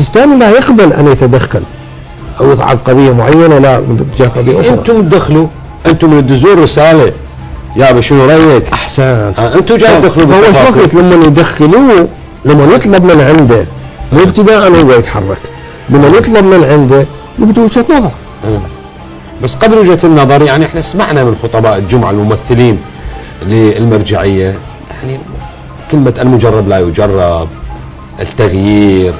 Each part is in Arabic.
السيستاني لا يقبل أن يتدخل أو يضع قضية معينة لا تجاه قضية أخرى. أنتم تدخلوا، أنتم من تدزون رسالة يا شنو رأيك؟ أحسنت. أنتم جاي تدخلوا هو ايش وقت لما يدخلوه، لما يطلب من عنده مو ابتداء هو يتحرك، لما يطلب من عنده يبدو وجهة نظر. بس قبل وجهة النظر يعني احنا سمعنا من خطباء الجمعة الممثلين للمرجعية يعني كلمة المجرب لا يجرب، التغيير،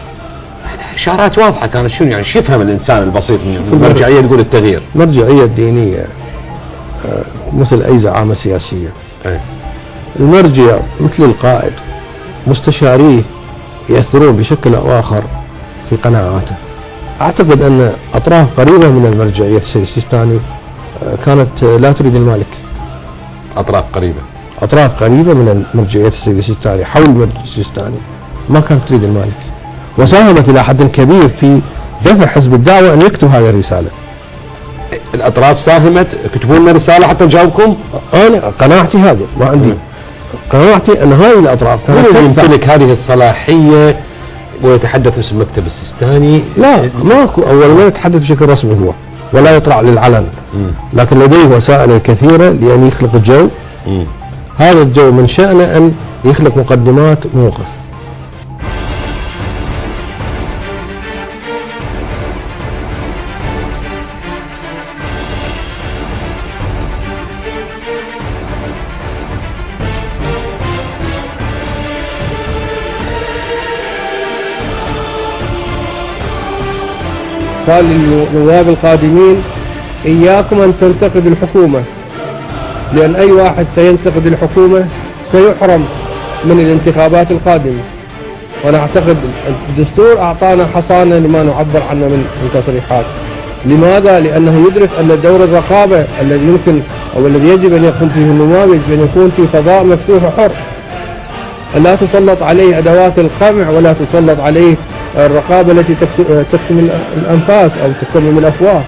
يعني إشارات واضحة كانت. شنو يعني شو يفهم الإنسان البسيط من المرجعية تقول التغيير؟ المرجعية الدينية مثل أي زعامة سياسية. المرجع مثل القائد، مستشاريه يأثرون بشكل أو آخر في قناعاته. أعتقد أن أطراف قريبة من المرجعية السيد السيستاني كانت لا تريد المالك. أطراف قريبة من مرجعية السيد السيستاني حول المرجع السيستاني ما كانت تريد المالك، وساهمت إلى حد كبير في دفع حزب الدعوة أن يكتب هذه الرسالة. الأطراف ساهمت؟ كتبوا لنا رسالة حتى نجاوبكم؟ أنا قناعتي هذه، ما عندي قناعتي أن هذه الأطراف كانت يمتلك هذه الصلاحية ويتحدث باسم مكتب السيستاني. لا ماكو، أول ما يتحدث بشكل رسمي هو ولا يطلع للعلن، لكن لديه وسائل كثيرة لأن يخلق جو. هذا الجو من شأنه أن يخلق مقدمات موقف. قال للنواب القادمين إياكم أن تنتقدوا الحكومة، لأن أي واحد سينتقد الحكومة سيحرم من الانتخابات القادمة. وأنا أعتقد الدستور أعطانا حصانة لما نعبر عنه من تصريحات. لماذا؟ لأنه يدرك أن دور الرقابة الذي يمكن أو الذي يجب أن يقوم فيه النواب يجب أن يكون في فضاء مفتوح وحر، لا تسلط عليه أدوات القمع ولا تسلط عليه الرقابة التي تكتم الأنفاس أو تكتم الأفواه.